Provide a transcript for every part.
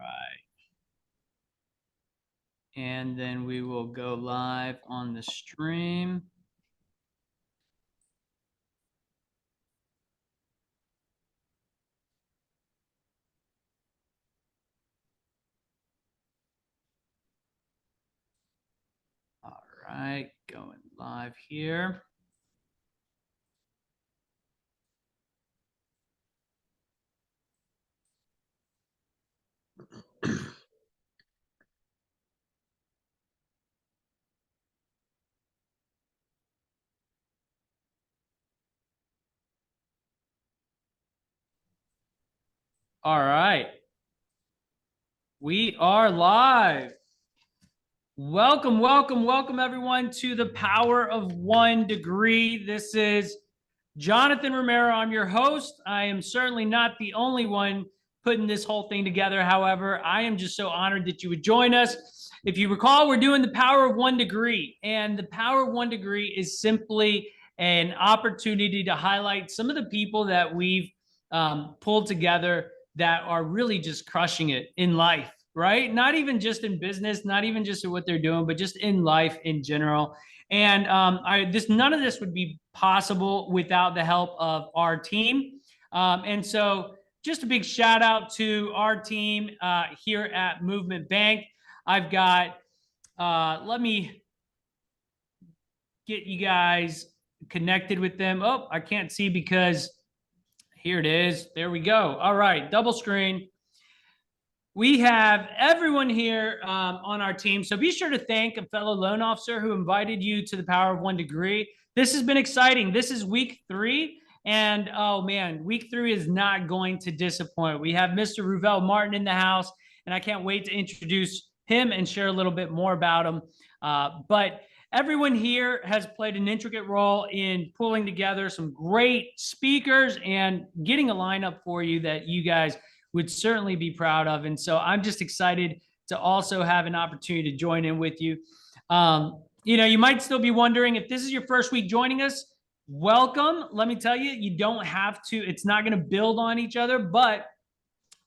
Right. And then we will go live on the stream. All right, going live here. All right. We are live. Welcome, welcome, welcome everyone to the Power of One Degree. This is Jonathan Romero. I'm your host. I am certainly not the only one putting this whole thing together. However, I am just so honored that you would join us. If you recall, we're doing the Power of One Degree, and the Power of One Degree is simply an opportunity to highlight some of the people that we've pulled together that are really just crushing it in life, right? Not even just in business, not even just in what they're doing, but just in life in general. And none of this would be possible without the help of our team. And so just a big shout out to our team here at Movement Bank. I've got, let me get you guys connected with them. Oh, I can't see because here it is. There we go. All right, double screen. We have everyone here on our team. So be sure to thank a fellow loan officer who invited you to the Power of One Degree. This has been exciting. This is week 3. And oh man, week 3 is not going to disappoint. We have Mr. Ruvell Martin in the house, and I can't wait to introduce him and share a little bit more about him. But everyone here has played an intricate role in pulling together some great speakers and getting a lineup for you that you guys would certainly be proud of. And so I'm just excited to also have an opportunity to join in with you. You might still be wondering if this is your first week joining us, welcome. Let me tell you, you don't have to, it's not going to build on each other, but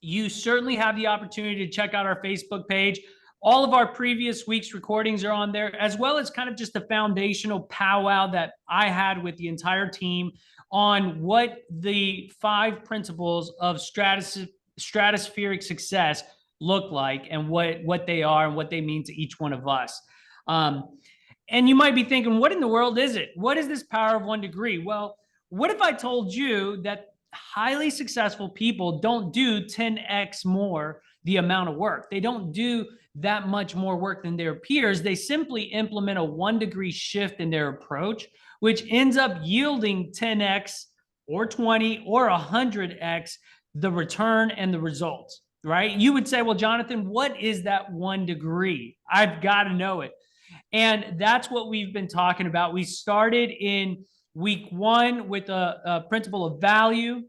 you certainly have the opportunity to check out our Facebook page. All of our previous week's recordings are on there, as well as kind of just a foundational powwow that I had with the entire team on what the 5 principles of stratospheric success look like and what they are and what they mean to each one of us. And you might be thinking, what in the world is it? What is this Power of One Degree? Well, what if I told you that highly successful people don't do 10x more the amount of work? They don't do that much more work than their peers. They simply implement a 1 degree shift in their approach, which ends up yielding 10x or 20 or 100x the return and the results, right? You would say, well, Jonathan, what is that 1 degree? I've got to know it. And that's what we've been talking about. We started in week 1 with a principle of value.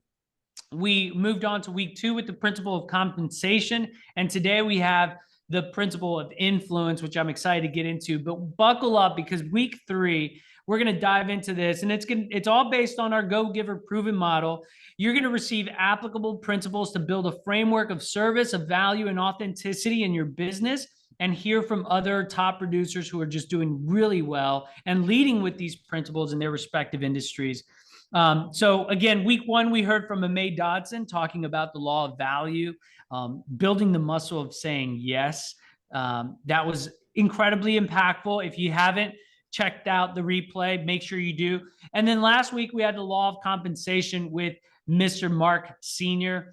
We moved on to week 2 with the principle of compensation. And today we have the principle of influence, which I'm excited to get into. But buckle up, because week 3, we're going to dive into this, and it's all based on our Go Giver Proven model. You're going to receive applicable principles to build a framework of service, of value, and authenticity in your business, and hear from other top producers who are just doing really well and leading with these principles in their respective industries. So again, week 1, we heard from Amay Dodson talking about the law of value, building the muscle of saying yes. That was incredibly impactful. If you haven't checked out the replay, make sure you do. And then last week, we had the law of compensation with Mr. Mark Sr.,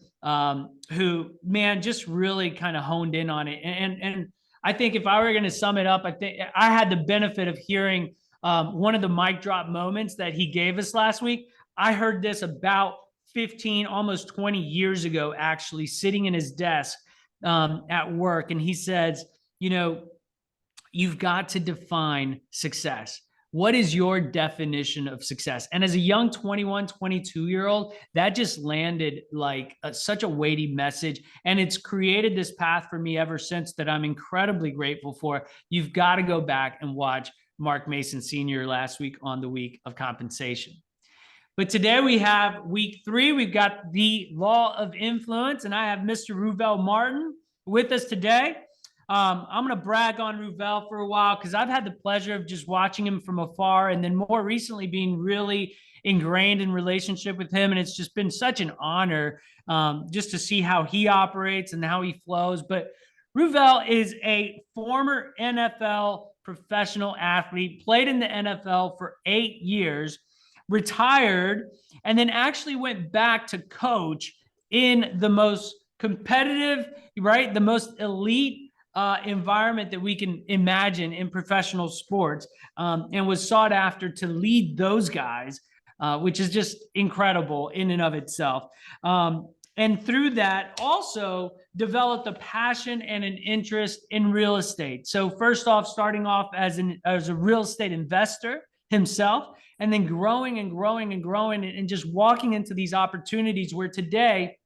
who, man, just really kind of honed in on it. And I think if I were going to sum it up, I think I had the benefit of hearing one of the mic drop moments that he gave us last week. I heard this about 15, almost 20 years ago, actually, sitting in his desk at work. And he says, you've got to define success. What is your definition of success? And as a young 21, 22-year-old, that just landed like such a weighty message. And it's created this path for me ever since that I'm incredibly grateful for. You've got to go back and watch Mark Mason Sr. last week on the week of compensation. But today we have week 3. We've got the law of influence, and I have Mr. Ruvell Martin with us today. I'm going to brag on Ruvell for a while because I've had the pleasure of just watching him from afar, and then more recently being really ingrained in relationship with him. And it's just been such an honor just to see how he operates and how he flows. But Ruvell is a former NFL professional athlete, played in the NFL for 8 years, retired, and then actually went back to coach in the most competitive, right? The most elite environment that we can imagine in professional sports, and was sought after to lead those guys, which is just incredible in and of itself. And through that, also developed a passion and an interest in real estate. So first off, starting off as a real estate investor himself, and then growing and growing and growing, and just walking into these opportunities where today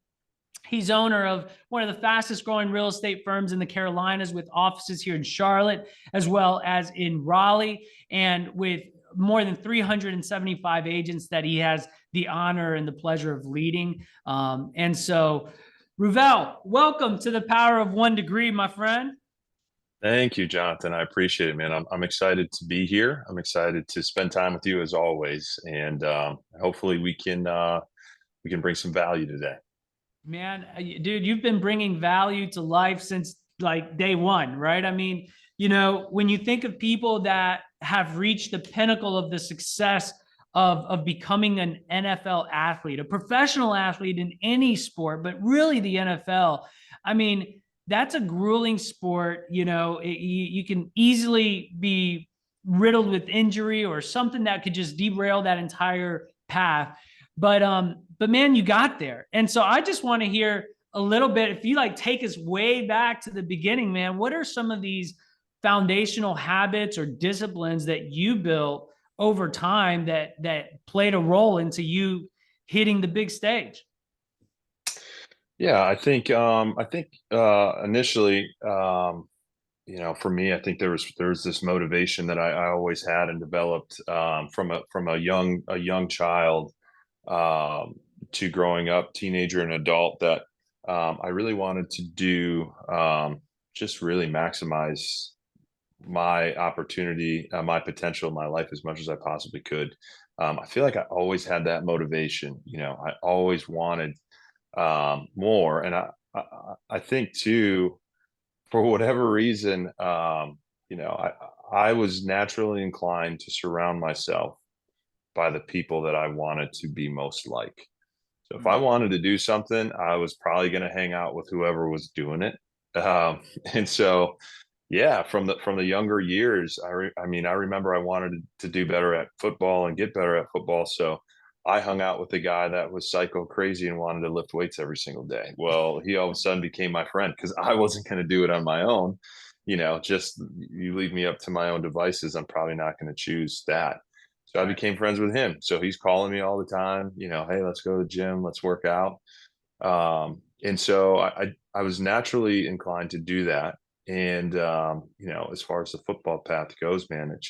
he's owner of one of the fastest growing real estate firms in the Carolinas, with offices here in Charlotte, as well as in Raleigh, and with more than 375 agents that he has the honor and the pleasure of leading. And so, Ruvell, welcome to the Power of One Degree, my friend. Thank you, Jonathan. I appreciate it, man. I'm excited to be here. I'm excited to spend time with you as always, and hopefully we can bring some value today. Man, dude, you've been bringing value to life since like day one, right? I mean, when you think of people that have reached the pinnacle of the success of becoming an NFL athlete, a professional athlete in any sport, but really the NFL, I mean, that's a grueling sport. You can easily be riddled with injury or something that could just derail that entire path. But man, you got there. And so I just want to hear a little bit, if you like take us way back to the beginning, man, what are some of these foundational habits or disciplines that you built over time that played a role into you hitting the big stage? Yeah, I think initially, for me, I think there's this motivation that I always had and developed from a young child, to growing up, teenager and adult, that I really wanted to do, just really maximize my opportunity, my potential in my life as much as I possibly could. I feel like I always had that motivation. I always wanted more, and I think too, for whatever reason, I was naturally inclined to surround myself by the people that I wanted to be most like. So if I wanted to do something, I was probably going to hang out with whoever was doing it. And so, yeah, from the younger years, I mean, I remember I wanted to do better at football and get better at football. So I hung out with the guy that was psycho crazy and wanted to lift weights every single day. Well, he all of a sudden became my friend because I wasn't going to do it on my own. Just you leave me up to my own devices, I'm probably not going to choose that. So I became friends with him. So he's calling me all the time, hey, let's go to the gym, let's work out. And so I was naturally inclined to do that. And as far as the football path goes, man, it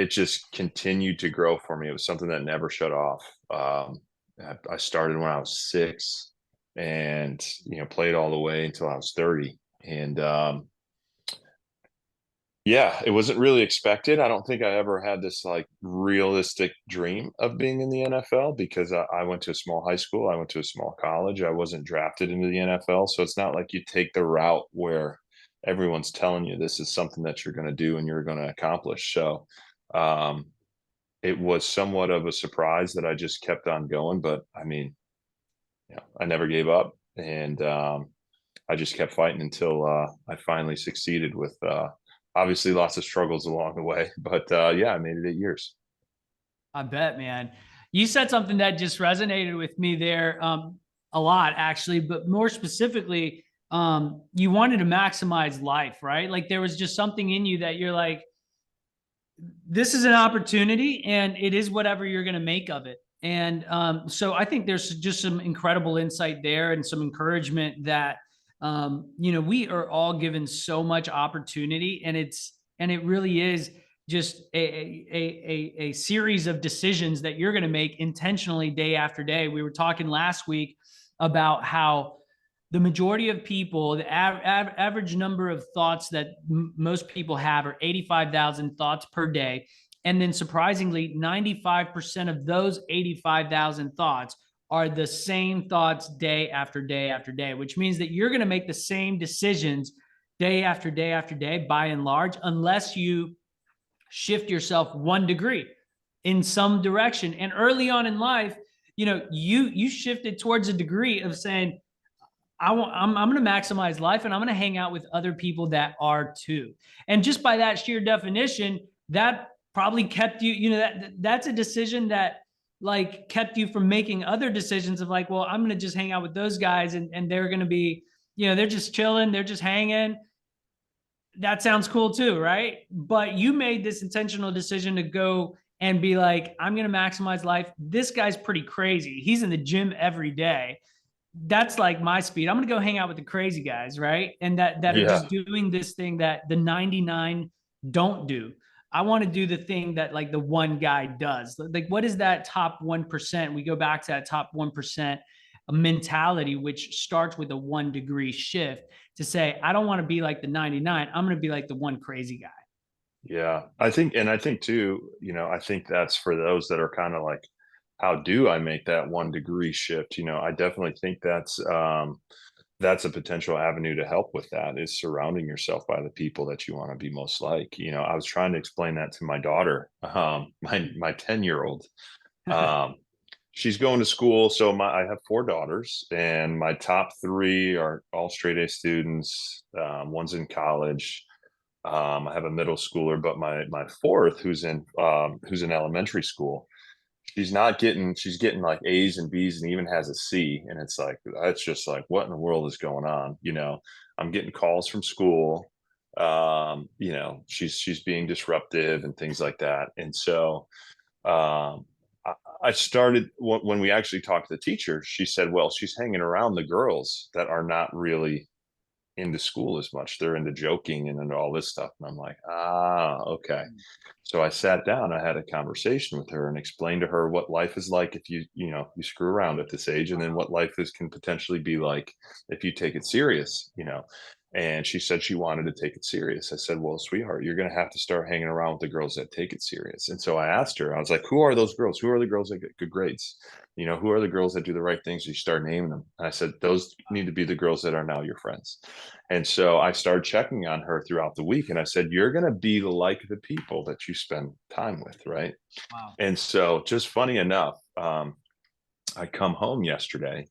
just continued to grow for me. It was something that never shut off. I started when I was 6, and played all the way until I was 30. And yeah, it wasn't really expected. I don't think I ever had this like realistic dream of being in the NFL, because I went to a small high school, I went to a small college, I wasn't drafted into the NFL. So it's not like you take the route where everyone's telling you this is something that you're going to do and you're going to accomplish. So um, it was somewhat of a surprise that I just kept on going. But I mean, I never gave up, and I just kept fighting until I finally succeeded with obviously lots of struggles along the way. But yeah, I made it 8 years. I bet, man. You said something that just resonated with me there, a lot, actually, but more specifically, you wanted to maximize life, right? Like there was just something in you that you're like, this is an opportunity and it is whatever you're going to make of it. And so I think there's just some incredible insight there and some encouragement that, we are all given so much opportunity, and it really is just a series of decisions that you're going to make intentionally day after day. We were talking last week about how the majority of people, the average number of thoughts that most people have are 85,000 thoughts per day. And then surprisingly, 95% of those 85,000 thoughts are the same thoughts day after day after day, which means that you're going to make the same decisions day after day after day, by and large, unless you shift yourself 1 degree in some direction. And early on in life, you shifted towards a degree of saying, I'm going to maximize life, and I'm going to hang out with other people that are too. And just by that sheer definition, that probably kept you, that's a decision that like kept you from making other decisions of like, well, I'm going to just hang out with those guys, and they're going to be, they're just chilling, they're just hanging. That sounds cool too, right? But you made this intentional decision to go and be like, I'm going to maximize life. This guy's pretty crazy. He's in the gym every day. That's like my speed. I'm going to go hang out with the crazy guys, right? And that are Yeah. just doing this thing that the 99 don't do. I want to do the thing that like the one guy does. Like, what is that top 1%? We go back to that top 1% mentality, which starts with a 1 degree shift to say, I don't want to be like the 99. I'm going to be like the one crazy guy. Yeah. I think too, I think that's for those that are kind of like, how do I make that 1 degree shift? I definitely think that's a potential avenue to help with that, is surrounding yourself by the people that you want to be most like. I was trying to explain that to my daughter, my 10-year-old. She's going to school. So I have 4 daughters, and my top 3 are all straight A students. One's in college. I have a middle schooler, but my fourth, who's in elementary school, she's getting like A's and B's and even has a C. And it's like, that's just like, what in the world is going on? I'm getting calls from school. She's being disruptive and things like that. And so, I started, when we actually talked to the teacher, she said, well, she's hanging around the girls that are not really into school as much. They're into joking and into all this stuff. And I'm like, okay. So I sat down, I had a conversation with her and explained to her what life is like if you screw around at this age, and then what life can potentially be like if you take it serious. And she said she wanted to take it serious. I said, well, sweetheart, you're going to have to start hanging around with the girls that take it serious. And so I asked her, I was like, who are those girls? Who are the girls that get good grades? Who are the girls that do the right things? You start naming them. And I said, those need to be the girls that are now your friends. And so I started checking on her throughout the week. And I said, you're going to be like the people that you spend time with. Right. Wow. And so, just funny enough, I come home yesterday,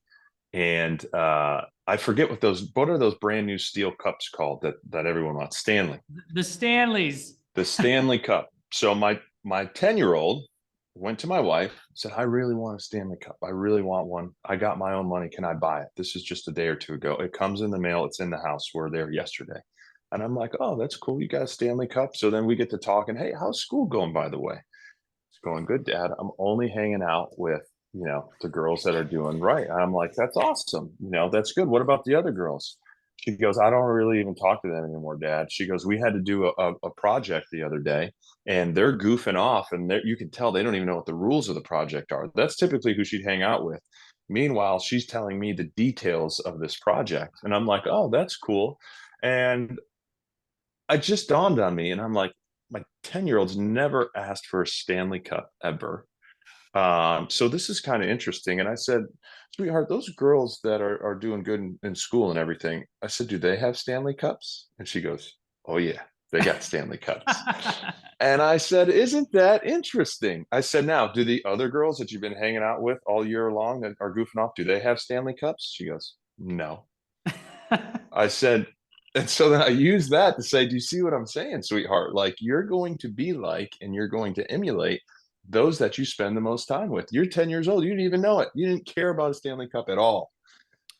and I forget what are those brand new steel cups called that everyone wants? Stanley. The Stanleys. The Stanley Cup. So my 10-year-old went to my wife, said, I really want a Stanley Cup. I really want one. I got my own money. Can I buy it? This is just a day or two ago. It comes in the mail. It's in the house. We're there yesterday. And I'm like, oh, that's cool. You got a Stanley Cup. So then we get to talking. Hey, how's school going, by the way? It's going good, Dad. I'm only hanging out with, the girls that are doing right. And I'm like, that's awesome. That's good. What about the other girls? She goes, I don't really even talk to them anymore, Dad. She goes, we had to do a project the other day, and they're goofing off, and you can tell they don't even know what the rules of the project are. That's typically who she'd hang out with. Meanwhile, she's telling me the details of this project, and I'm like, oh, that's cool. And it just dawned on me, and I'm like, my 10-year-old's never asked for a Stanley Cup ever. So this is kind of interesting. And I said, sweetheart, those girls that are doing good in school and everything, I said, do they have Stanley Cups? And she goes, oh yeah, they got Stanley Cups. And I said, isn't that interesting? I said, now, do the other girls that you've been hanging out with all year long that are goofing off, do they have Stanley Cups? She goes, no. I said, and so then I use that to say, do you see what I'm saying, sweetheart? Like, you're going to be like, and you're going to emulate those that you spend the most time with. You're 10 years old. You didn't even know it. You didn't care about a Stanley Cup at all.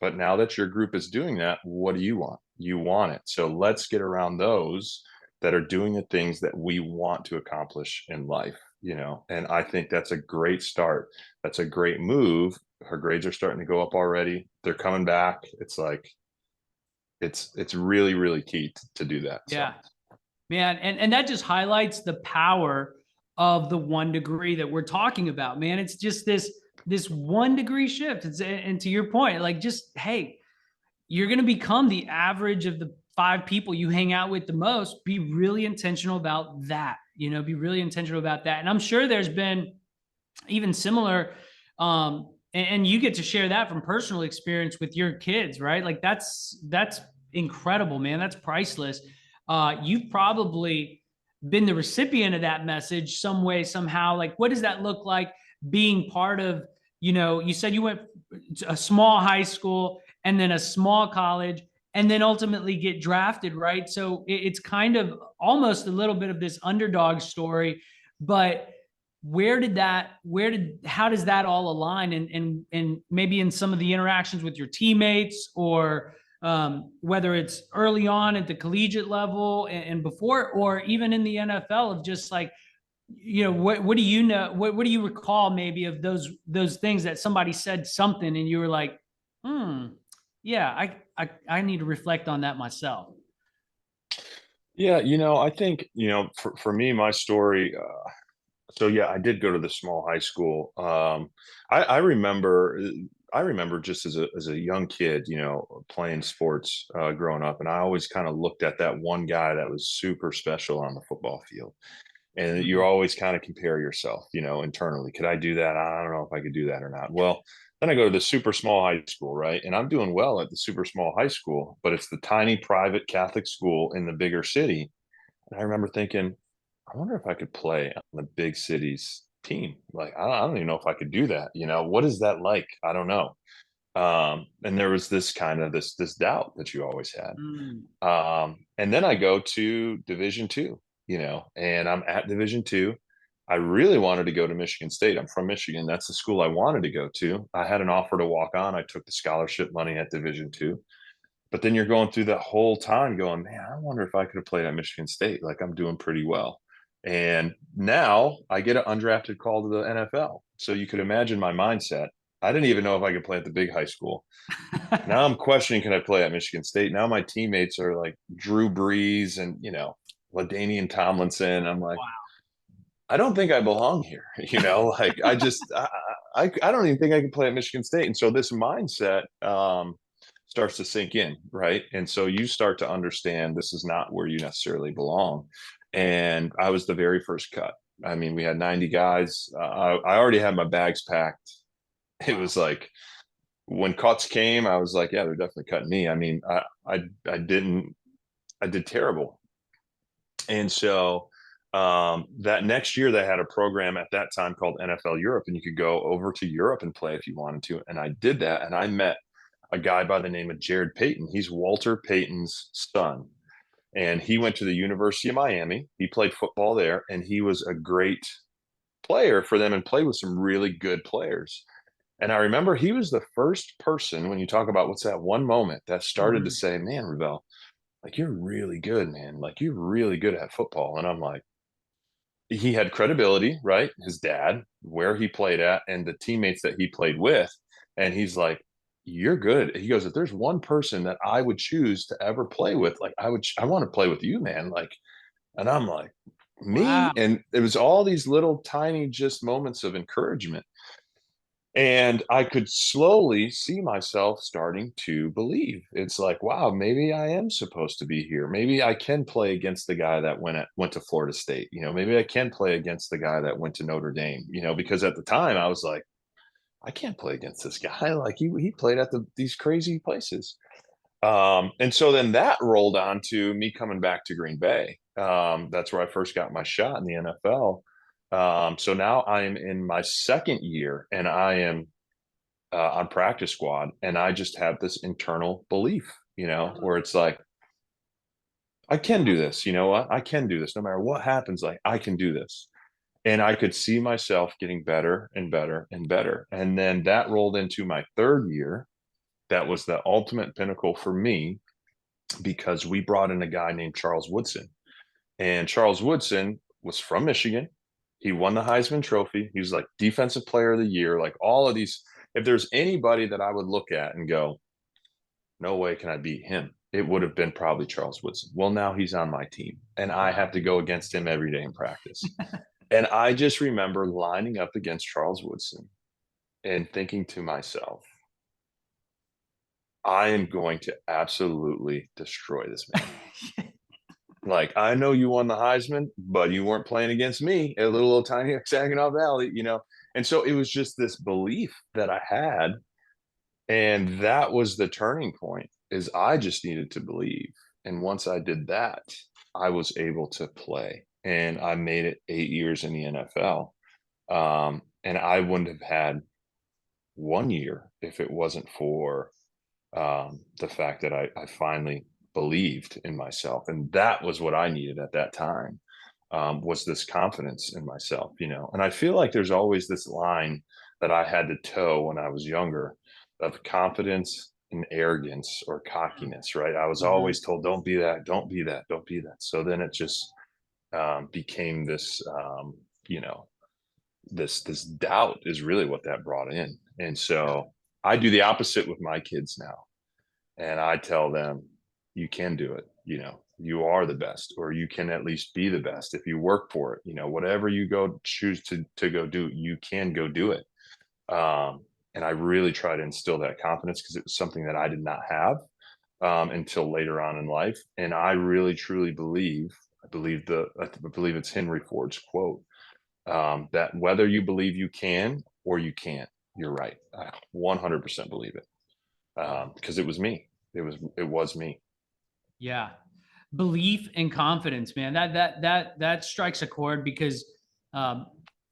But now that your group is doing that, what do you want? You want it. So let's get around those that are doing the things that we want to accomplish in life, and I think that's a great start. That's a great move. Her grades are starting to go up already. They're coming back. It's like, it's really, really key to do that. Yeah, so. Man. And that just highlights the power of the 1 degree that we're talking about, man. It's just this 1 degree shift. And to your point, like, just, hey, you're going to become the average of the 5 people you hang out with the most. Be really intentional about that, be really intentional about that. And I'm sure there's been even similar, and you get to share that from personal experience with your kids, right? Like that's incredible, man. That's priceless. You've probably been the recipient of that message some way, somehow. Like, what does that look like being part of, you said you went to a small high school and then a small college and then ultimately get drafted, right? So it's kind of almost a little bit of this underdog story, but how does that all align, and maybe in some of the interactions with your teammates, or whether it's early on at the collegiate level and before, or even in the NFL, of just like, what do you know? What do you recall maybe of those things that somebody said something and you were like, yeah, I need to reflect on that myself. Yeah, I think, for me, my story, so yeah, I did go to the small high school. I remember just as a young kid, playing sports, growing up, and I always kind of looked at that one guy that was super special on the football field. And you Mhm. always kind of compare yourself, internally. Could I do that? I don't know if I could do that or not. Well, then I go to the super small high school, right? And I'm doing well at the super small high school, but it's the tiny private Catholic school in the bigger city. And I remember thinking, I wonder if I could play on the big cities team. Like, I don't even know if I could do that. What is that like? I don't know. And there was this kind of this doubt that you always had. Mm. And then I go to Division 2, and I'm at Division 2. I really wanted to go to Michigan State. I'm from Michigan. That's the school I wanted to go to. I had an offer to walk on. I took the scholarship money at Division 2. But then you're going through that whole time going, man, I wonder if I could have played at Michigan State. Like, I'm doing pretty well. And now I get an undrafted call to the NFL. So you could imagine my mindset. I didn't even know if I could play at the big high school. Now I'm questioning, can I play at Michigan State? Now my teammates are like Drew Brees and, LaDainian Tomlinson. I'm like, I don't think I belong here. Like, I don't even think I can play at Michigan State. And so this mindset, starts to sink in, right? And so you start to understand this is not where you necessarily belong. And I was the very first cut. I mean, we had 90 guys. I already had my bags packed. It Wow. was like, when cuts came, I was like, yeah, they're definitely cutting me. I mean, I did terrible. And so that next year they had a program at that time called NFL Europe, and you could go over to Europe and play if you wanted to. And I did that, and I met a guy by the name of Jared Payton. He's Walter Payton's son. And he went to the University of Miami. He played football there, and he was a great player for them and played with some really good players. And I remember he was the first person, when you talk about what's that one moment, that started to Mhm. say, man, Ruvell, like, you're really good, man. Like, you're really good at football. And I'm like, he had credibility, right? His dad, where he played at, and the teammates that he played with. And he's like, you're good. He goes, if there's one person that I would choose to ever play with, like, I want to play with you, man. Like, and I'm like, Wow. me? And it was all these little tiny just moments of encouragement. And I could slowly see myself starting to believe. It's like, wow, maybe I am supposed to be here. Maybe I can play against the guy that went to Florida State. Maybe I can play against the guy that went to Notre Dame. Because at the time I was like, I can't play against this guy. Like, he played at these crazy places. And so then that rolled on to me coming back to Green Bay. That's where I first got my shot in the NFL. So now I am in my second year, and I am on practice squad, and I just have this internal belief, where it's like, I can do this. You know what? I can do this. No matter what happens, like, I can do this. And I could see myself getting better and better and better. And then that rolled into my third year. That was the ultimate pinnacle for me, because we brought in a guy named Charles Woodson. And Charles Woodson was from Michigan. He won the Heisman Trophy. He was like Defensive Player of the Year, like all of these. If there's anybody that I would look at and go, no way can I beat him, it would have been probably Charles Woodson. Well, now he's on my team, and I have Wow. to go against him every day in practice. And I just remember lining up against Charles Woodson and thinking to myself, I am going to absolutely destroy this man. Like, I know you won the Heisman, but you weren't playing against me, a little old tiny Saginaw Valley, you know? And so it was just this belief that I had. And that was the turning point, is I just needed to believe. And once I did that, I was able to play. And I made it 8 years in the NFL. And I wouldn't have had 1 year if it wasn't for the fact that I finally believed in myself, and that was what I needed at that time, was this confidence in myself, you know. And I feel like there's always this line that I had to toe when I was younger of confidence and arrogance or cockiness, right? I was Mhm. always told, "Don't be that, don't be that, don't be that." So then it just became this, you know, this doubt is really what that brought in. And Yeah. so I do the opposite with my kids now, and I tell them, you can do it. You know, you are the best, or you can at least be the best if you work for it. You know, whatever you go choose to go do, you can go do it. And I really try to instill that confidence because it was something that I did not have until later on in life. And I really truly believe, I believe it's Henry Ford's quote, that whether you believe you can or you can't, you're right. I 100% believe it, because it was me. It was me. Yeah. Belief and confidence, man. That strikes a chord because um,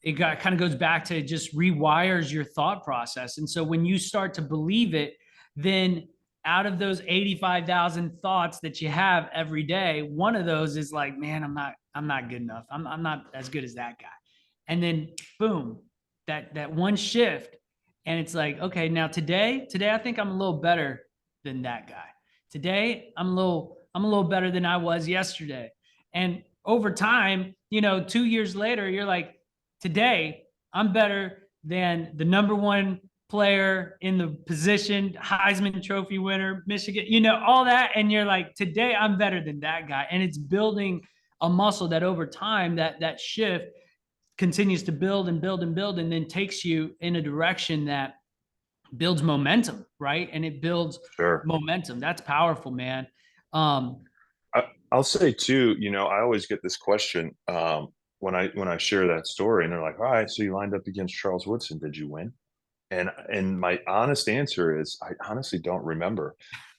it kind of goes back to just rewires your thought process. And so when you start to believe it, then out of those 85,000 thoughts that you have every day, one of those is like, man, I'm not good enough. I'm not as good as that guy. And then boom, that one shift. And it's like, okay, now today I think I'm a little better than that guy. Today I'm a little better than I was yesterday. And over time, 2 years later, you're like, today I'm better than the number one player in the position, Heisman Trophy winner, Michigan, all that. And you're like, today I'm better than that guy. And it's building a muscle that over time, that shift continues to build and build and build, and then takes you in a direction that builds momentum, right? And it builds Sure. momentum. That's powerful, man. Um, I, I'll say too, you know, I always get this question when I share that story, and they're like, "All right, so you lined up against Charles Woodson. Did you win?" And my honest answer is, I honestly don't remember,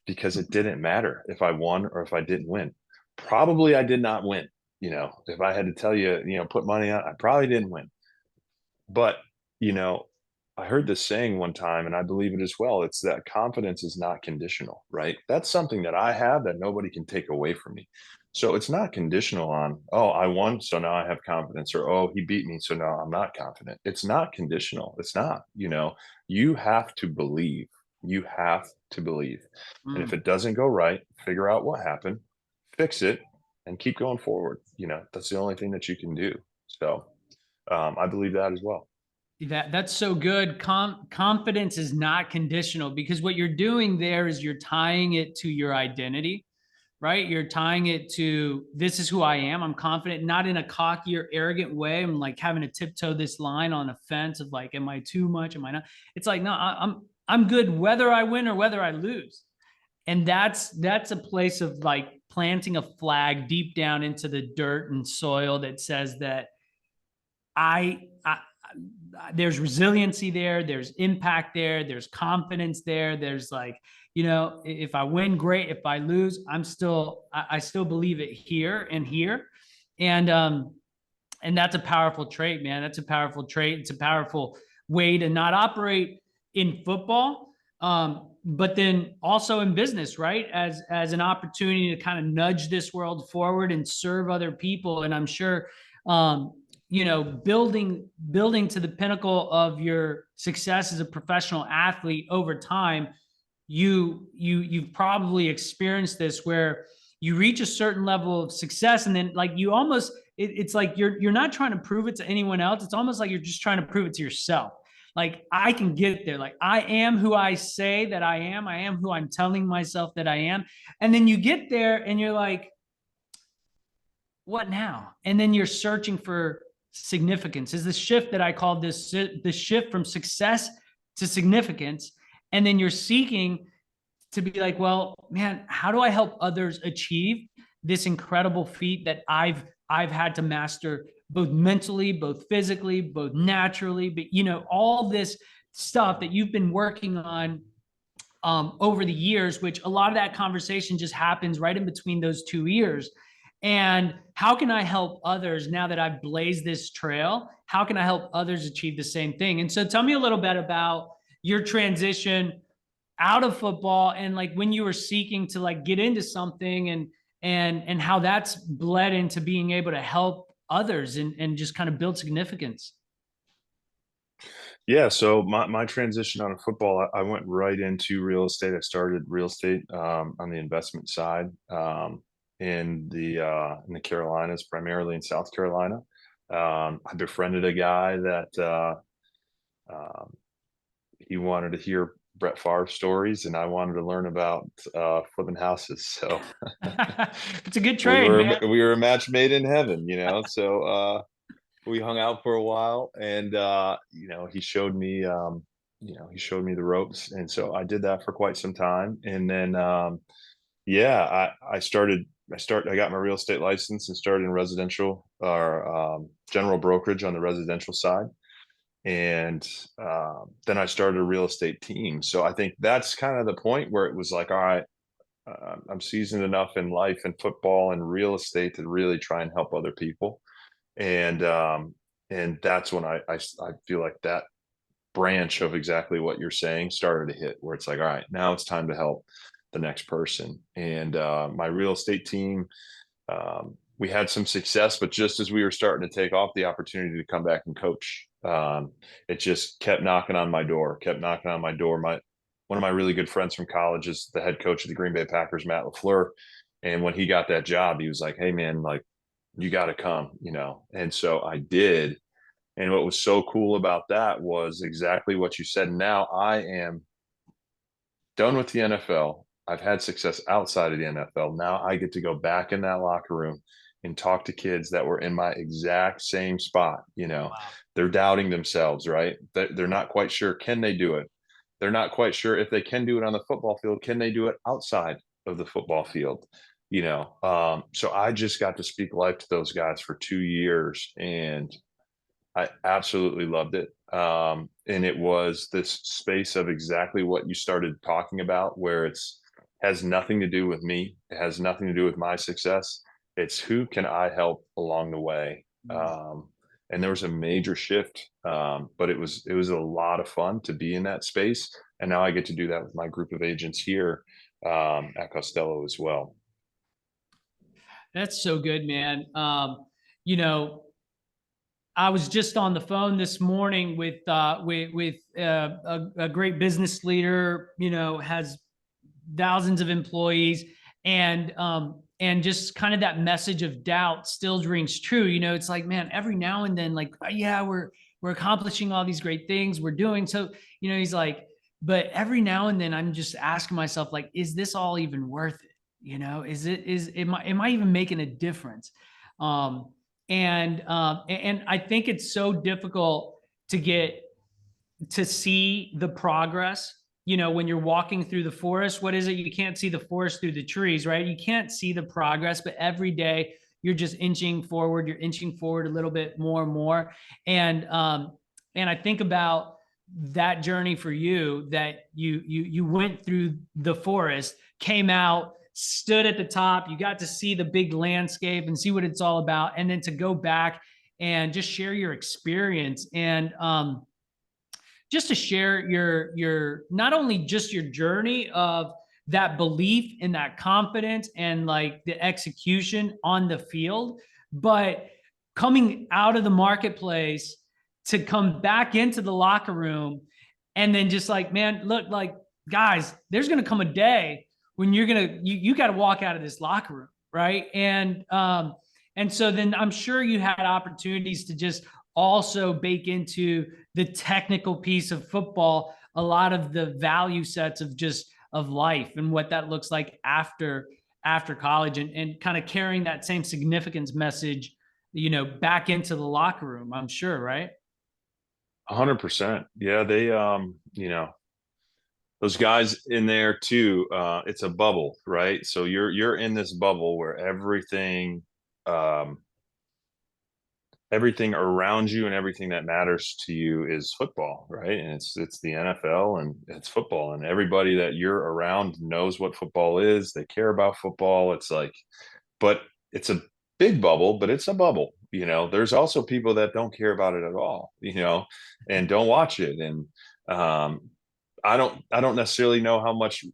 because it didn't matter if I won or if I didn't win. Probably I did not win. You know, if I had to tell you, you know, put money on, I probably didn't win. But, you know, I heard this saying one time, and I believe it as well. It's that confidence is not conditional, right? That's something that I have that nobody can take away from me. So it's not conditional on, oh, I won, so now I have confidence, or oh, he beat me, so now I'm not confident. It's not conditional. It's not, you know, you have to believe. You have to believe. And if mm. it doesn't go right, figure out what happened, fix it, and keep going forward. You know, that's the only thing that you can do. So I believe that as well. That's so good. Confidence is not conditional, because what you're doing there is you're tying it to your identity, right? You're tying it to, this is who I am. I'm confident, not in a cocky or arrogant way. I'm like having to tiptoe this line on a fence of like, am I too much? Am I not? It's like, no, I'm good whether I win or whether I lose. And that's a place of like planting a flag deep down into the dirt and soil that says that I there's resiliency there, there's impact there, there's confidence there, there's like, if I win, great. If I lose, I still believe it here and here. And that's a powerful trait, man. That's a powerful trait. It's a powerful way to not operate in football, but then also in business, right? As an opportunity to kind of nudge this world forward and serve other people. And I'm sure, building to the pinnacle of your success as a professional athlete over time, you've probably experienced this where you reach a certain level of success, and then like you almost it's like you're not trying to prove it to anyone else. It's almost like you're just trying to prove it to yourself. Like, I can get there. Like, I am who I say that I am. I am who I'm telling myself that I am. And then you get there and you're like, what now? And then you're searching for significance. Is the shift that I called the shift from success to significance. And then you're seeking to be like, well, man, how do I help others achieve this incredible feat that I've had to master, both mentally, both physically, both naturally, but all this stuff that you've been working on over the years, which a lot of that conversation just happens right in between those 2 years. And how can I help others now that I've blazed this trail? How can I help others achieve the same thing? And so tell me a little bit about your transition out of football and like when you were seeking to like get into something and how that's bled into being able to help others and just kind of build significance. Yeah, so my transition out of football, I went right into real estate. I started real estate on the investment side in the Carolinas, primarily in South Carolina. I befriended a guy that um, he wanted to hear Brett Favre stories, and I wanted to learn about flipping houses. So It's a good trade, man. we were a match made in heaven, you know. So we hung out for a while, and he showed me he showed me the ropes, and so I did that for quite some time. And then yeah, I got my real estate license and started in residential or general brokerage on the residential side. And then I started a real estate team. So I think that's kind of the point where it was like, all right, I'm seasoned enough in life and football and real estate to really try and help other people. And that's when I feel like that branch of exactly what you're saying started to hit, where it's like, all right, now it's time to help the next person. And my real estate team, we had some success, but just as we were starting to take off, the opportunity to come back and coach, it just kept knocking on my door, kept knocking on my door. One of my really good friends from college is the head coach of the Green Bay Packers, Matt LaFleur. And when he got that job, he was like, hey man, like, you got to come, you know? And so I did. And what was so cool about that was exactly what you said. Now I am done with the NFL. I've had success outside of the NFL. Now I get to go back in that locker room and talk to kids that were in my exact same spot. You know, Wow. they're doubting themselves, right? They're not quite sure, can they do it? They're not quite sure if they can do it on the football field, can they do it outside of the football field? So I just got to speak life to those guys for 2 years, and I absolutely loved it. And it was this space of exactly what you started talking about, where it's has nothing to do with me. It has nothing to do with my success. It's who can I help along the way. And there was a major shift, but it was a lot of fun to be in that space. And now I get to do that with my group of agents here at Costello as well. That's so good, man. You know, I was just on the phone this morning with a great business leader. Has thousands of employees, and just kind of that message of doubt still rings true. It's like, man, every now and then, like, yeah, we're accomplishing all these great things, we're doing so. He's like, but every now and then, I'm just asking myself, like, is this all even worth it? Am I even making a difference? Um, and I think it's so difficult to get to see the progress. When you're walking through the forest, what is it? You can't see the forest through the trees, right? You can't see the progress, but every day you're just inching forward. You're inching forward a little bit more and more. And I think about that journey for you, that you went through the forest, came out, stood at the top, you got to see the big landscape and see what it's all about, and then to go back and just share your experience, and just to share your not only just your journey of that belief and that confidence and like the execution on the field, but coming out of the marketplace to come back into the locker room, and then just like, man, look, like, guys, there's going to come a day when you got to walk out of this locker room, right? And so then I'm sure you had opportunities to just also bake into the technical piece of football a lot of the value sets of just of life and what that looks like after college, and kind of carrying that same significance message, back into the locker room, I'm sure, right? 100%. Yeah, they those guys in there too. It's a bubble, right? So you're in this bubble where um, everything around you and everything that matters to you is football, right? And it's the NFL and it's football, and everybody that you're around knows what football is. They care about football. It's like, but it's a big bubble, but it's a bubble. There's also people that don't care about it at all, and don't watch it. And I don't necessarily know how much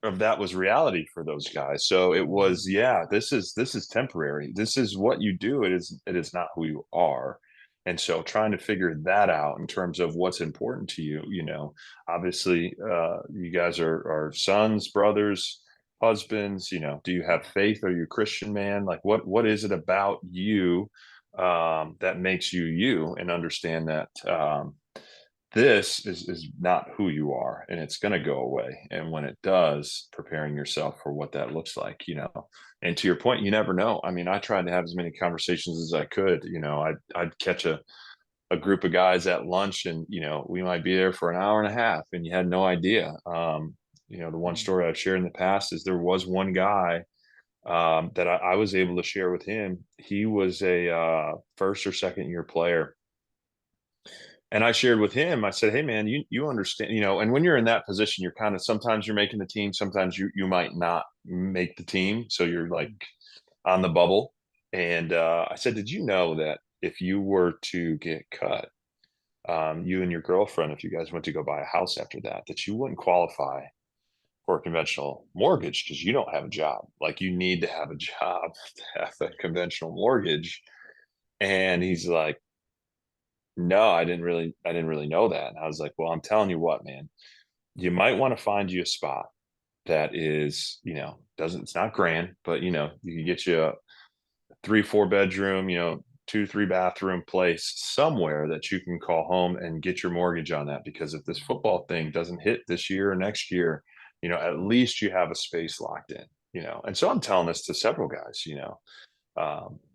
of that was reality for those guys. So it was, yeah, this is temporary. This is what you do. It is not who you are. And so trying to figure that out in terms of what's important to you, obviously you guys are sons, brothers, husbands, do you have faith? Are you a Christian man? Like what is it about you that makes you you, and understand that this is not who you are, and it's going to go away. And when it does, preparing yourself for what that looks like. And to your point, you never know. I mean, I tried to have as many conversations as I could. I'd catch a group of guys at lunch, and we might be there for an hour and a half, and you had no idea. The one story I've shared in the past is there was one guy that I was able to share with him. He was a first or second year player, and I shared with him, I said, hey man, you understand, and when you're in that position, you're kind of, sometimes you're making the team, sometimes you might not make the team. So you're like on the bubble. And I said, did you know that if you were to get cut, you and your girlfriend, if you guys went to go buy a house after that you wouldn't qualify for a conventional mortgage because you don't have a job. Like, you need to have a job to have a conventional mortgage. And he's like, no, I didn't really know that. And I was like, well, I'm telling you what, man, you might want to find you a spot that is, it's not grand, but you can get you a 3-4 bedroom, 2-3 bathroom place somewhere that you can call home and get your mortgage on that. Because if this football thing doesn't hit this year or next year, at least you have a space locked in. And so I'm telling this to several guys,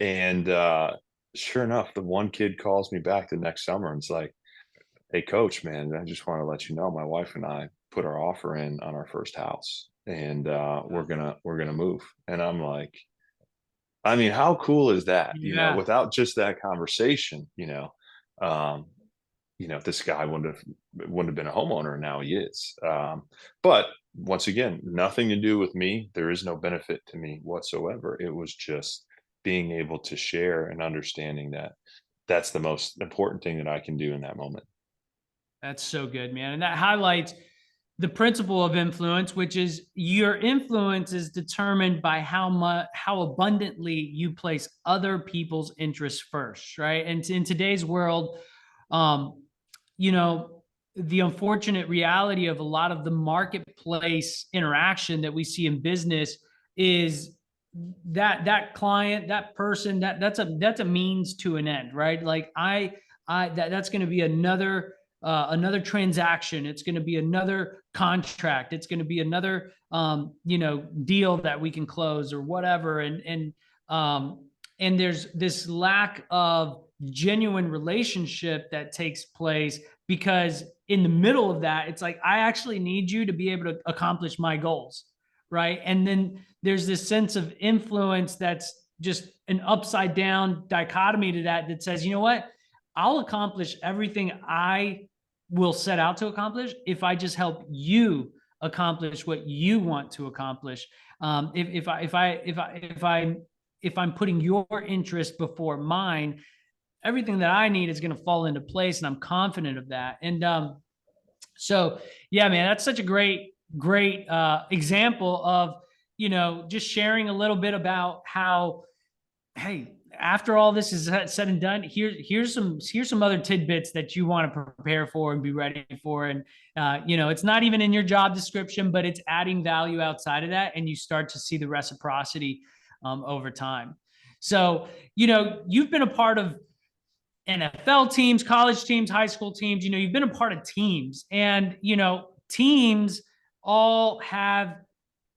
and sure enough, the one kid calls me back the next summer and it's like, hey coach, man, I just want to let you know my wife and I put our offer in on our first house, and we're gonna move. And I'm like, I mean, how cool is that? Yeah. Without just that conversation, um, this guy wouldn't have been a homeowner, and now he is. But once again, nothing to do with me. There is no benefit to me whatsoever. It was just being able to share and understanding that that's the most important thing that I can do in that moment. That's so good, man. And that highlights the principle of influence, which is your influence is determined by how abundantly you place other people's interests first, right? And in today's world, um, you know, the unfortunate reality of a lot of the marketplace interaction that we see in business is that client, that person, that's a means to an end, right? Like that's going to be another transaction. It's going to be another contract. It's going to be another, deal that we can close or whatever. And there's this lack of genuine relationship that takes place because in the middle of that, it's like, I actually need you to be able to accomplish my goals. Right. And then there's this sense of influence that's just an upside down dichotomy to that says, you know what? I'll accomplish everything I will set out to accomplish if I just help you accomplish what you want to accomplish. If I'm putting your interest before mine, everything that I need is going to fall into place, and I'm confident of that. And so, yeah, man, that's such a great example of just sharing a little bit about how, hey, after all this is said and done, here's some other tidbits that you want to prepare for and be ready for. And it's not even in your job description, but it's adding value outside of that, and you start to see the reciprocity over time. So you've been a part of NFL teams, college teams, high school teams. You've been a part of teams, and teams all have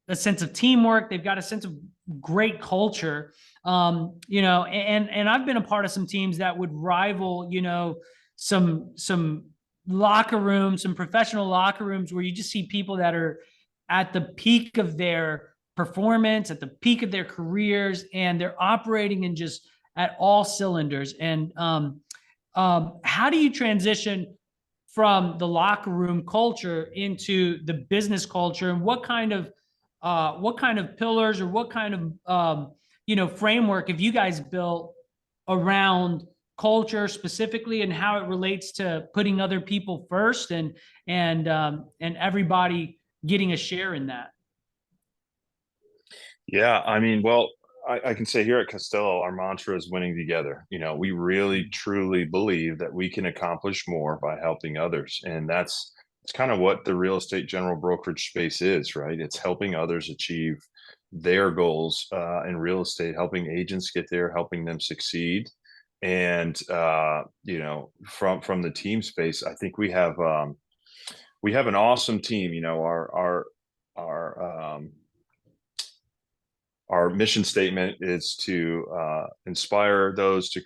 a sense of teamwork. They've got a sense of great culture. And I've been a part of some teams that would rival, some locker rooms, some professional locker rooms where you just see people that are at the peak of their performance, at the peak of their careers, and they're operating in just at all cylinders. And how do you transition from the locker room culture into the business culture, and what kind of pillars or what kind of framework have you guys built around culture specifically, and how it relates to putting other people first, and everybody getting a share in that? Yeah, I mean, well, I can say here at Costello, our mantra is winning together. We really truly believe that we can accomplish more by helping others. And it's kind of what the real estate general brokerage space is, right? It's helping others achieve their goals in real estate, helping agents get there, helping them succeed. And from the team space, I think we have an awesome team. Our mission statement is to inspire those to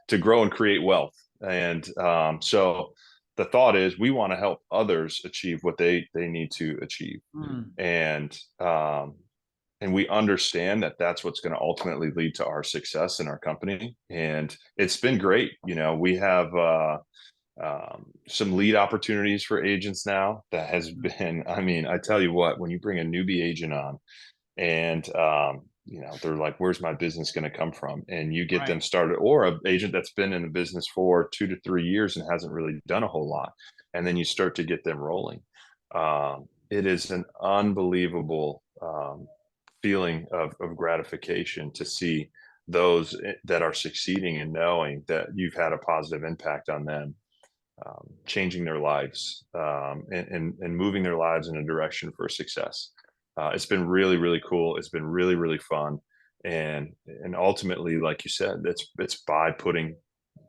to grow and create wealth. And so the thought is we want to help others achieve what they need to achieve. And we understand that that's what's going to ultimately lead to our success in our company. And it's been great. We have some lead opportunities for agents now. That has been, I mean, I tell you what, when you bring a newbie agent on and they're like, where's my business going to come from? And you get them started, or an agent that's been in the business for 2 to 3 years and hasn't really done a whole lot, and then you start to get them rolling. It is an unbelievable feeling of gratification to see those that are succeeding and knowing that you've had a positive impact on them, changing their lives, and moving their lives in a direction for success. It's been really, really cool. It's been really, really fun. And ultimately, like you said, it's by putting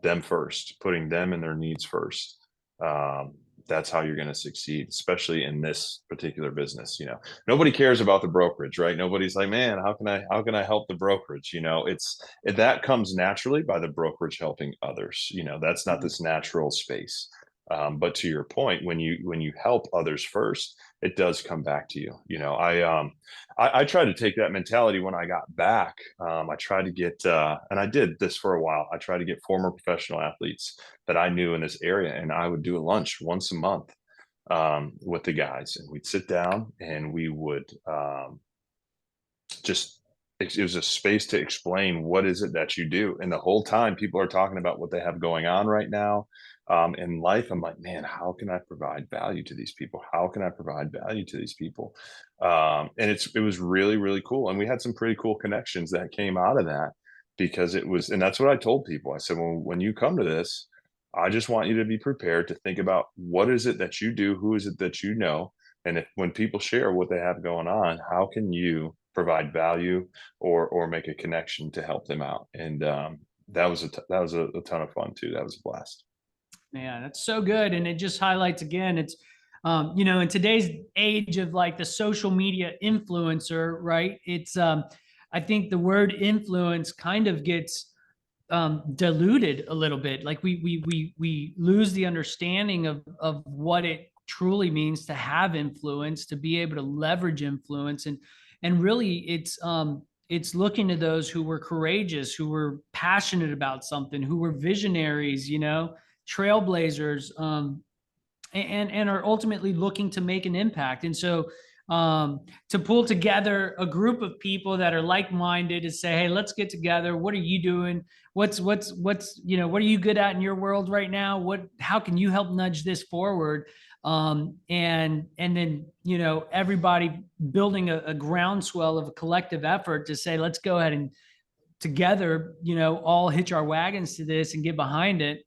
them first, putting them and their needs first. That's how you're going to succeed, especially in this particular business. Nobody cares about the brokerage, right? Nobody's like, man, how can I help the brokerage? That comes naturally by the brokerage helping others. That's not this natural space. But to your point, when you help others first, it does come back to you. I tried to take that mentality when I got back. I tried to get, and I did this for a while. I tried to get former professional athletes that I knew in this area, and I would do a lunch once a month with the guys, and we'd sit down and we would it was a space to explain what is it that you do. And the whole time people are talking about what they have going on right now in life. I'm like, man, how can I provide value to these people? How can I provide value to these people? And it was really, really cool. And we had some pretty cool connections that came out of that, because and that's what I told people. I said, well, when you come to this, I just want you to be prepared to think about what is it that you do? Who is it that you know? And when people share what they have going on, how can you provide value or make a connection to help them out? And that was a ton of fun too. That was a blast. Man, that's so good. And it just highlights again, it's, in today's age of like the social media influencer, right? It's, I think the word influence kind of gets diluted a little bit. Like we lose the understanding of what it truly means to have influence, to be able to leverage influence. And really it's looking to those who were courageous, who were passionate about something, who were visionaries, trailblazers, and are ultimately looking to make an impact. And so to pull together a group of people that are like-minded and say, hey, let's get together. What are you doing? What are you good at in your world right now? How can you help nudge this forward? And then, everybody building a groundswell of a collective effort to say, let's go ahead and together, all hitch our wagons to this and get behind it.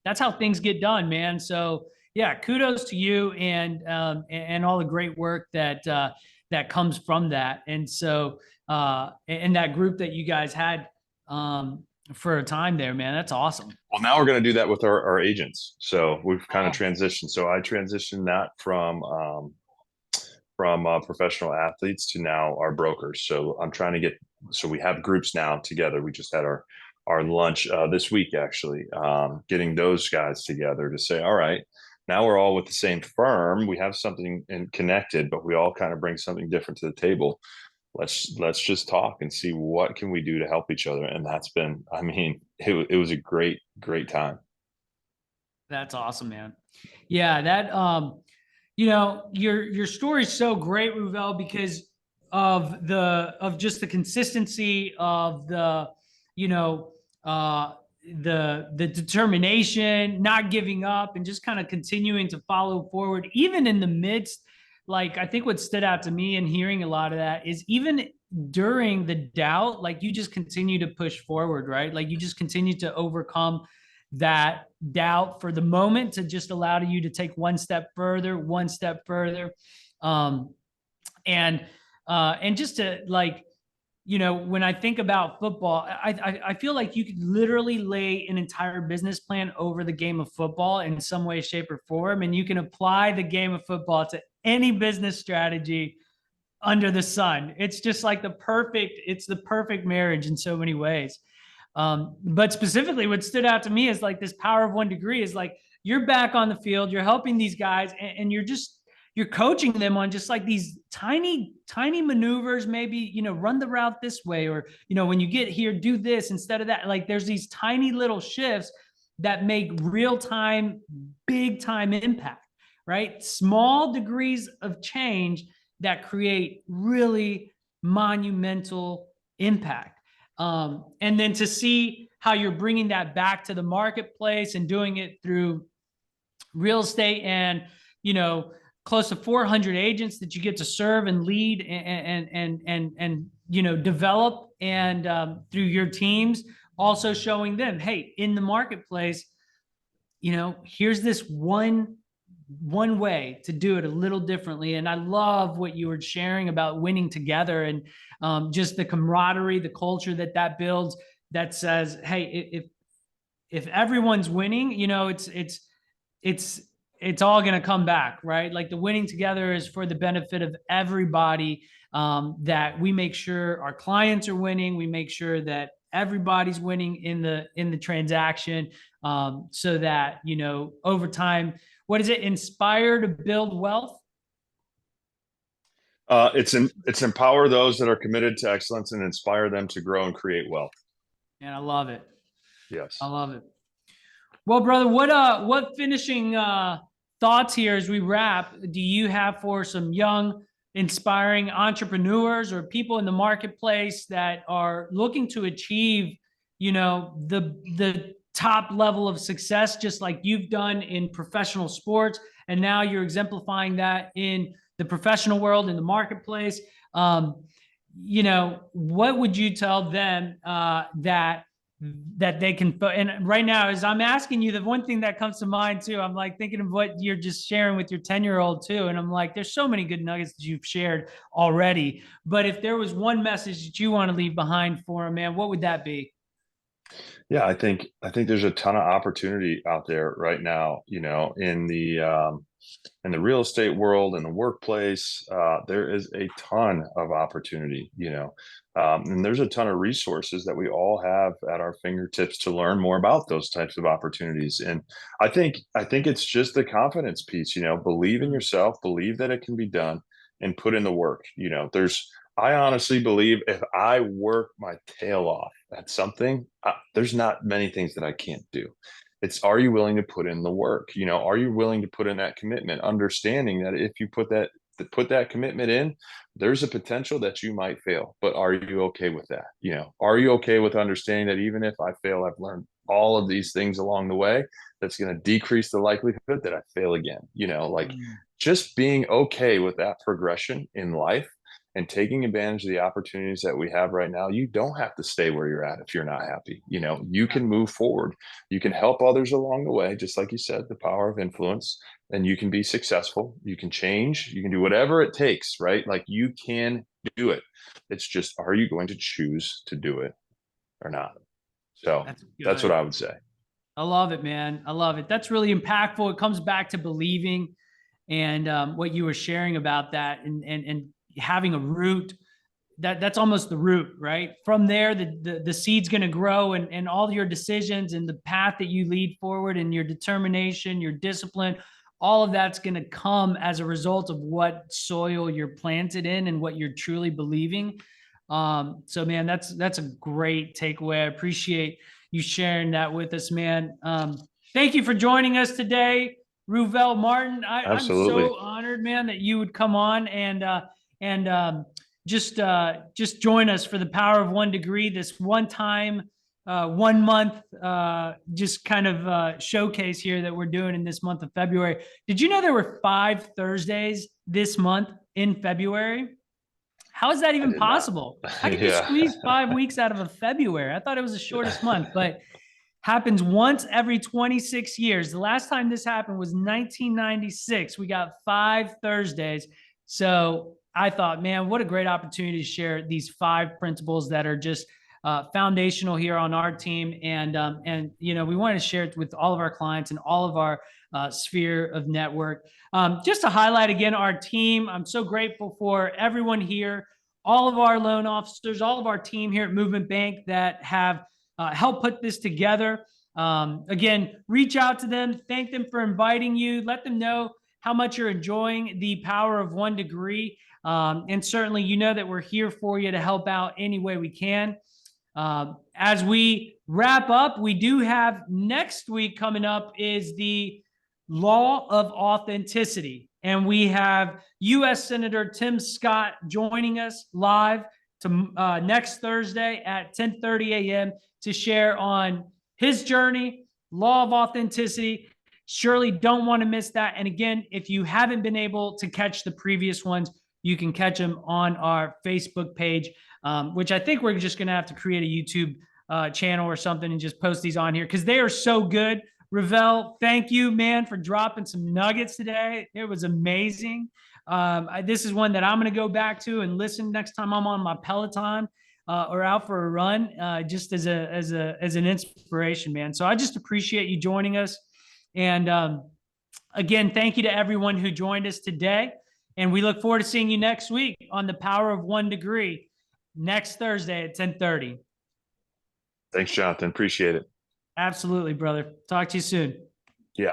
That's how things get done, man. So yeah, kudos to you and all the great work that comes from that. And so and that group that you guys had for a time there, man, that's awesome. Well, now we're going to do that with our agents. So we've kind of transitioned. So I transitioned that from professional athletes to now our brokers. So I'm trying to so we have groups now together. We just had our our lunch this week, actually, getting those guys together to say, all right, now we're all with the same firm. We have something connected, but we all kind of bring something different to the table. Let's just talk and see what can we do to help each other. And that's been, I mean, it was a great time. That's awesome, man. Yeah, that your story is so great, Ruvell, because of just the consistency of you know, uh the determination, not giving up, and just kind of continuing to follow forward, even in the midst. Like, I think what stood out to me in hearing a lot of that is even during the doubt, like you just continue to push forward, right? Like you just continue to overcome that doubt for the moment to just allow you to take one step further, one step further. Um, and just to, like, when I think about football, I feel like you could literally lay an entire business plan over the game of football in some way, shape, or form, and you can apply the game of football to any business strategy under the sun. It's just like it's the perfect marriage in so many ways. But specifically, what stood out to me is like this power of 1 degree is like you're back on the field, you're helping these guys, and you're coaching them on just like these tiny maneuvers. Maybe, run the route this way, or when you get here, do this instead of that. Like there's these tiny little shifts that make real time, big time impact, right? Small degrees of change that create really monumental impact. And then to see how you're bringing that back to the marketplace and doing it through real estate and, close to 400 agents that you get to serve and lead and develop, and through your teams, also showing them, hey, in the marketplace, here's this one way to do it a little differently. And I love what you were sharing about winning together, and just the camaraderie, the culture that builds, that says, hey, if everyone's winning, it's all going to come back, right? Like the winning together is for the benefit of everybody. That we make sure our clients are winning, we make sure that everybody's winning in the transaction, so that over time, what is it? Inspire to build wealth. It's empower those that are committed to excellence and inspire them to grow and create wealth. And I love it. Yes. I love it. Well, brother, what finishing thoughts here as we wrap do you have for some young, inspiring entrepreneurs or people in the marketplace that are looking to achieve, the top level of success, just like you've done in professional sports, and now you're exemplifying that in the professional world, in the marketplace? What would you tell them that they can, and right now, as I'm asking you, the one thing that comes to mind too, I'm like thinking of what you're just sharing with your 10-year-old too. And I'm like, there's so many good nuggets that you've shared already, but if there was one message that you want to leave behind for him, man, what would that be? Yeah, I think there's a ton of opportunity out there right now, in the real estate world, in the workplace. There is a ton of opportunity, and there's a ton of resources that we all have at our fingertips to learn more about those types of opportunities. And I think it's just the confidence piece, believe in yourself, believe that it can be done, and put in the work. I honestly believe if I work my tail off at something, there's not many things that I can't do. It's, are you willing to put in the work? Are you willing to put in that commitment, understanding that if you put that commitment in, there's a potential that you might fail, but are you okay with that? Are you okay with understanding that even if I fail, I've learned all of these things along the way that's going to decrease the likelihood that I fail again? Just being okay with that progression in life and taking advantage of the opportunities that we have right now. You don't have to stay where you're at if you're not happy. You can move forward. You can help others along the way, just like you said, the power of influence, and you can be successful. You can change. You can do whatever it takes, right? Like you can do it. It's just, are you going to choose to do it or not? So that's what I would say. I love it, man. I love it. That's really impactful. It comes back to believing, and what you were sharing about that, and having a root that's almost the root, right? From there, the seed's going to grow, and all your decisions and the path that you lead forward and your determination, your discipline, all of that's going to come as a result of what soil you're planted in and what you're truly believing. So man, that's a great takeaway. I appreciate you sharing that with us, man. Thank you for joining us today, Ruvell Martin. I'm Absolutely. so honored, man, that you would come on and just join us for the Power of One Degree, this one time, 1 month, just kind of showcase here that we're doing in this month of February. Did you know there were 5 Thursdays this month in February? How is that even possible? How could you squeeze 5 weeks out of a February? I thought it was the shortest month, but happens once every 26 years. The last time this happened was 1996. We got 5 Thursdays. So I thought, man, what a great opportunity to share these 5 principles that are just foundational here on our team. And we want to share it with all of our clients and all of our sphere of network. Just to highlight again, our team, I'm so grateful for everyone here, all of our loan officers, all of our team here at Movement Bank that have helped put this together. Again, reach out to them, thank them for inviting you, let them know how much you're enjoying the Power of One Degree. And certainly, that we're here for you to help out any way we can. As we wrap up, we do have next week coming up is the Law of Authenticity. And we have U.S. Senator Tim Scott joining us live to next Thursday at 10:30 a.m. to share on his journey, Law of Authenticity. Surely don't want to miss that. And again, if you haven't been able to catch the previous ones, you can catch them on our Facebook page, which I think we're just going to have to create a YouTube channel or something and just post these on here because they are so good. Ruvell, thank you, man, for dropping some nuggets today. It was amazing. This is one that I'm going to go back to and listen next time I'm on my Peloton or out for a run, just as an inspiration, man. So I just appreciate you joining us. And again, thank you to everyone who joined us today. And we look forward to seeing you next week on the Power of One Degree next Thursday at 10:30. Thanks, Jonathan. Appreciate it. Absolutely, brother. Talk to you soon. Yeah.